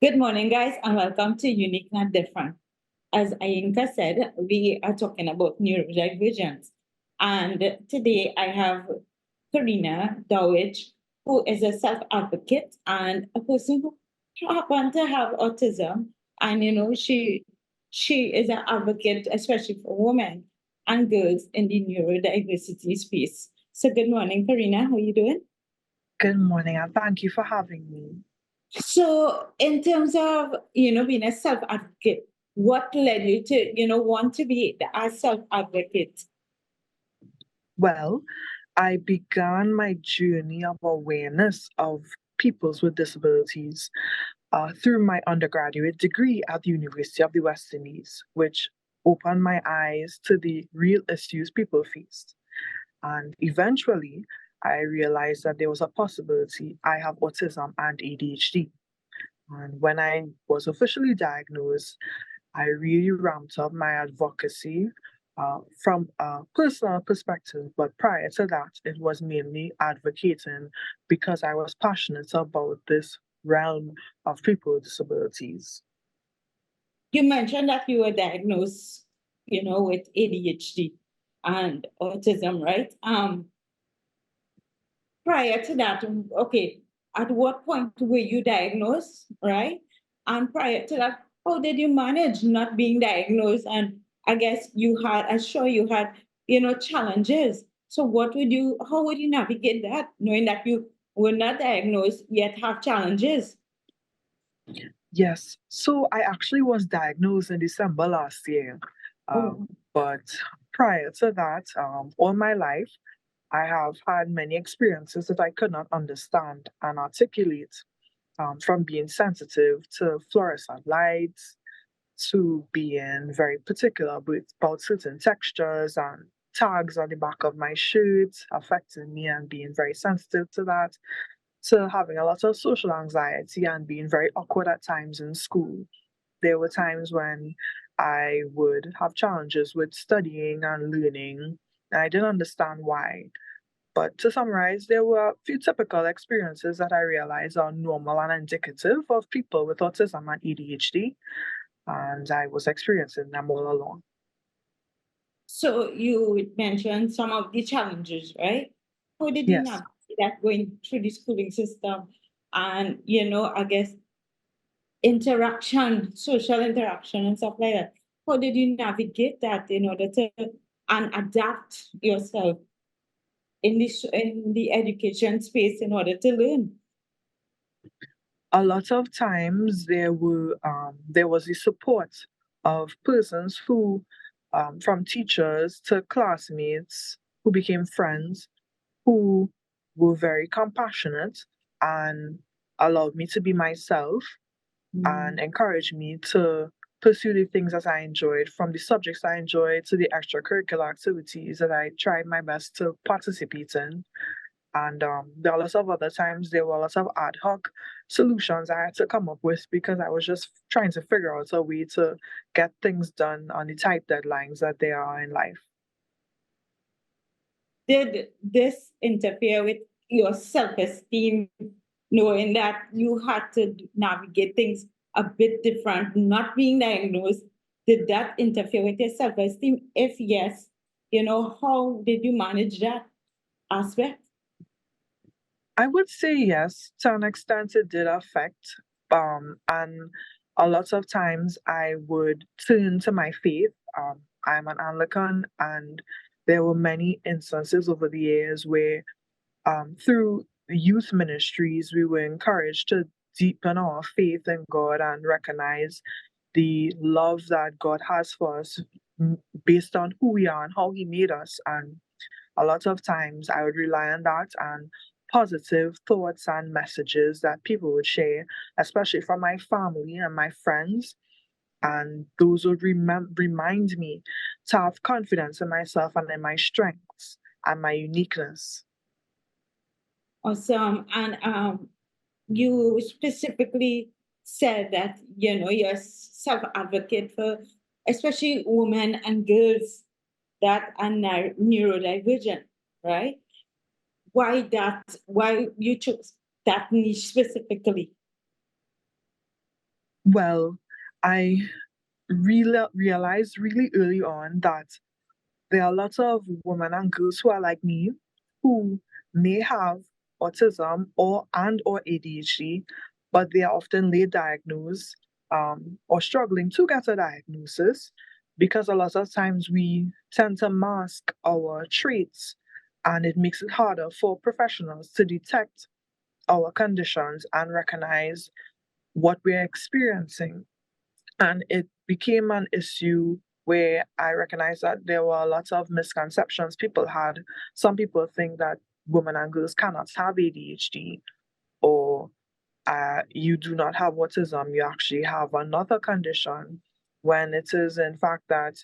Good morning, guys, and welcome to Unique Not Different. As Ayinka said, we are talking about neurodivergence. And today I have Karina Dowich, who is a self advocate and a person who happens to have autism. And, she is an advocate, especially for women and girls in the neurodiversity space. So, good morning, Karina. How are you doing? Good morning, and thank you for having me. So, in terms of being a self advocate, what led you to want to be a self advocate? Well, I began my journey of awareness of peoples with disabilities through my undergraduate degree at the University of the West Indies, which opened my eyes to the real issues people faced. And eventually, I realized that there was a possibility I have autism and ADHD. And when I was officially diagnosed, I really ramped up my advocacy from a personal perspective. But prior to that, it was mainly advocating because I was passionate about this realm of people with disabilities. You mentioned that you were diagnosed, with ADHD and autism, right? Prior to that, okay, at what point were you diagnosed, right? And prior to that, how did you manage not being diagnosed? And I guess I'm sure you had, challenges. So how would you navigate that, knowing that you were not diagnosed yet have challenges? Yes, so I actually was diagnosed in December last year. Oh, But prior to that, all my life, I have had many experiences that I could not understand and articulate, from being sensitive to fluorescent lights to being very particular about certain textures and tags on the back of my shirt affecting me and being very sensitive to that, to having a lot of social anxiety and being very awkward at times in school. There were times when I would have challenges with studying and learning, and I didn't understand why. But to summarize, there were a few typical experiences that I realized are normal and indicative of people with autism and ADHD, and I was experiencing them all along. so you mentioned some of the challenges, right? How did you Yes. navigate that going through the schooling system? And, I guess interaction, social interaction, and stuff like that. How did you navigate that in order to and adapt yourself in the education space in order to learn? A lot of times there was the support of persons who, from teachers to classmates, who became friends, who were very compassionate and allowed me to be myself and Mm. encouraged me to pursue the things that I enjoyed, from the subjects I enjoyed to the extracurricular activities that I tried my best to participate in. And there are lots of other times there were lots of ad hoc solutions I had to come up with because I was just trying to figure out a way to get things done on the tight deadlines that there are in life. Did this interfere with your self-esteem, knowing that you had to navigate things a bit different, not being diagnosed? Did that interfere with your self-esteem? If yes, how did you manage that aspect? I would say yes, to an extent it did affect. And a lot of times I would turn to my faith. I'm an Anglican, and there were many instances over the years where, through youth ministries, we were encouraged to deepen our faith in God and recognize the love that God has for us, based on who we are and how He made us. And a lot of times I would rely on that and positive thoughts and messages that people would share, especially from my family and my friends. And those would remind me to have confidence in myself and in my strengths and my uniqueness. Awesome. And you specifically said that you're self advocate for especially women and girls that are neurodivergent, right? Why you chose that niche specifically? Well, I really realized really early on that there are lots of women and girls who are like me who may have autism or ADHD, but they are often late diagnosed or struggling to get a diagnosis because a lot of times we tend to mask our traits and it makes it harder for professionals to detect our conditions and recognize what we're experiencing. And it became an issue where I recognized that there were lots of misconceptions people had. Some people think that women and girls cannot have ADHD, or you do not have autism, you actually have another condition, when it is in fact that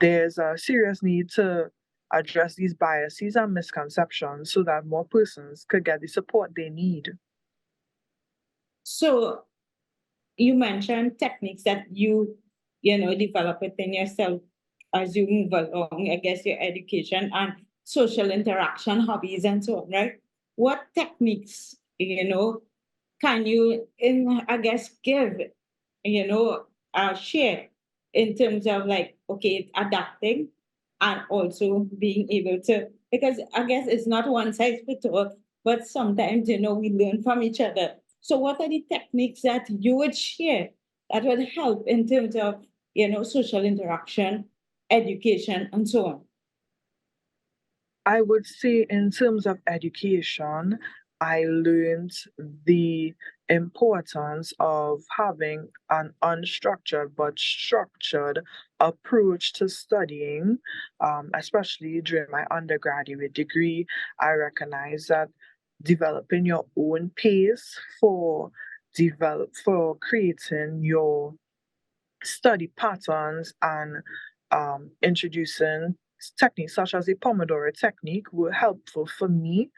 there's a serious need to address these biases and misconceptions so that more persons could get the support they need. So you mentioned techniques that you develop within yourself as you move along, I guess your education and social interaction, hobbies, and so on, right? What techniques, can you, I guess, give, share in terms of like, okay, adapting and also being able to, because I guess it's not one size fits all, but sometimes, we learn from each other. So, what are the techniques that you would share that would help in terms of, social interaction, education, and so on? I would say, in terms of education, I learned the importance of having an unstructured but structured approach to studying, especially during my undergraduate degree. I recognize that developing your own pace for creating your study patterns and introducing techniques such as the Pomodoro technique were helpful for me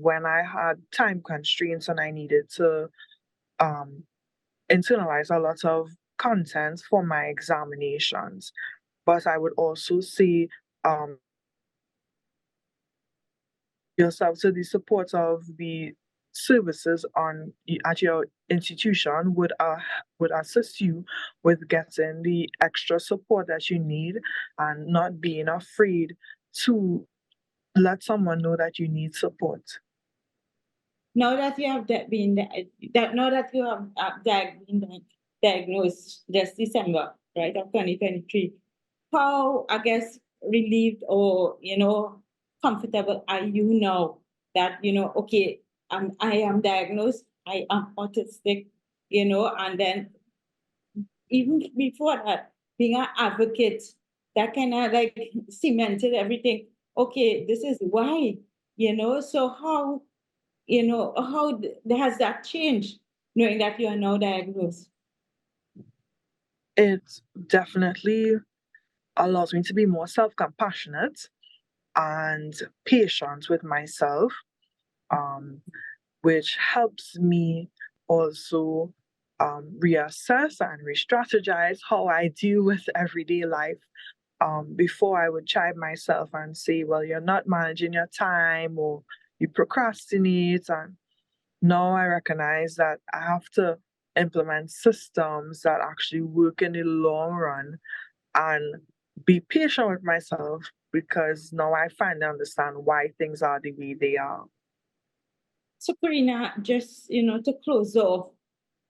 when I had time constraints and I needed to um, internalize a lot of content for my examinations. But I would also say um, yourself to the support of the services at your institution would assist you with getting the extra support that you need and not being afraid to let someone know that you need support. Now that you have been that now that you have been diagnosed this December, right, of 2023, how, I guess, relieved or comfortable are you now that okay, I am diagnosed, I am autistic, and then even before that, being an advocate, that kind of like cemented everything. Okay, this is why, So how has that changed, knowing that you are now diagnosed? It definitely allows me to be more self-compassionate and patient with myself, um, which helps me also reassess and re-strategize how I deal with everyday life. Before I would chide myself and say, well, you're not managing your time or you procrastinate. And now I recognize that I have to implement systems that actually work in the long run and be patient with myself because now I finally understand why things are the way they are. So, Karina, just to close off,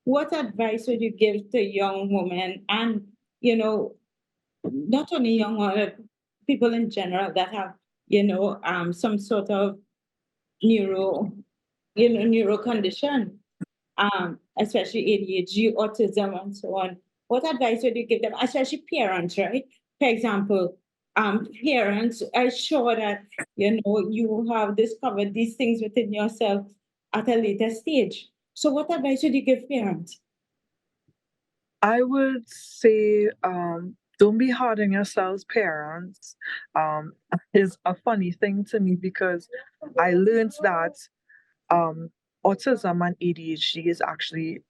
what advice would you give to young women and not only young women, people in general that have some sort of neuro neuro condition, especially ADHD, autism, and so on. What advice would you give them, especially parents, right? For example, parents are sure that you have discovered these things within yourself at a later stage. So, what advice would you give parents? I would say don't be hard on yourselves, parents. Um, is a funny thing to me because I learned that um, autism and ADHD is actually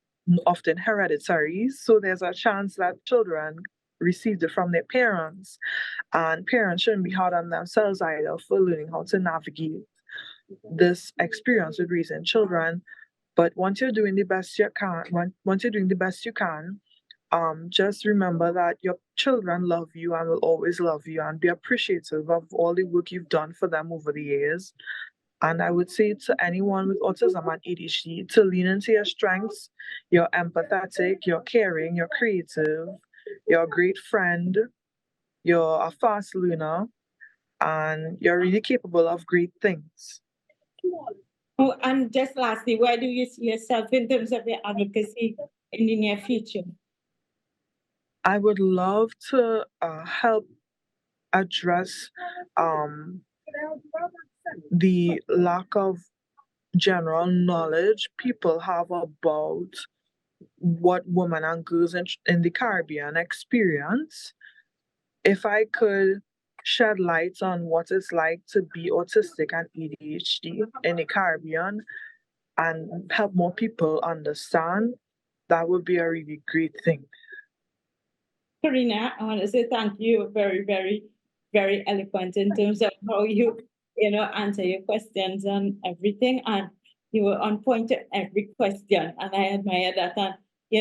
often hereditary. So there's a chance that children received it from their parents, and parents shouldn't be hard on themselves either for learning how to navigate this experience with raising children. But once you're doing the best you can, once you're doing the best you can, just remember that your children love you and will always love you, and be appreciative of all the work you've done for them over the years. And I would say to anyone with autism and ADHD to lean into your strengths. You're empathetic, you're caring, you're creative, you're a great friend, you're a fast learner, and you're really capable of great things. Oh, and just lastly, where do you see yourself in terms of your advocacy in the near future? I would love to help address um, the lack of general knowledge people have about what women and girls in the Caribbean experience. If I could shed light on what it's like to be autistic and ADHD in the Caribbean and help more people understand, that would be a really great thing. Karina, I want to say thank you. Very, very, very eloquent in terms of how you answer your questions and everything. And you were on point to every question. And I admire that. And,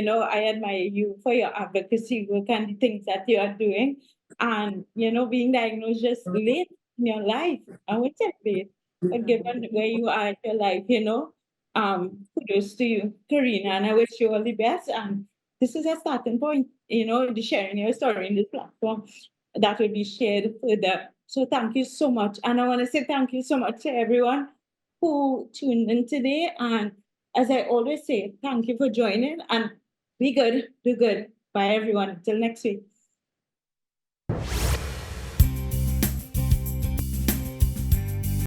I admire you for your advocacy work and the things that you are doing. And, being diagnosed just late in your life. I would say late, but given where you are in your life, kudos to you, Karina. And I wish you all the best. And this is a starting point, the sharing your story in this platform that will be shared further. So thank you so much. And I want to say thank you so much to everyone who tuned in today. And as I always say, thank you for joining and be good, do good. Bye everyone. Till next week.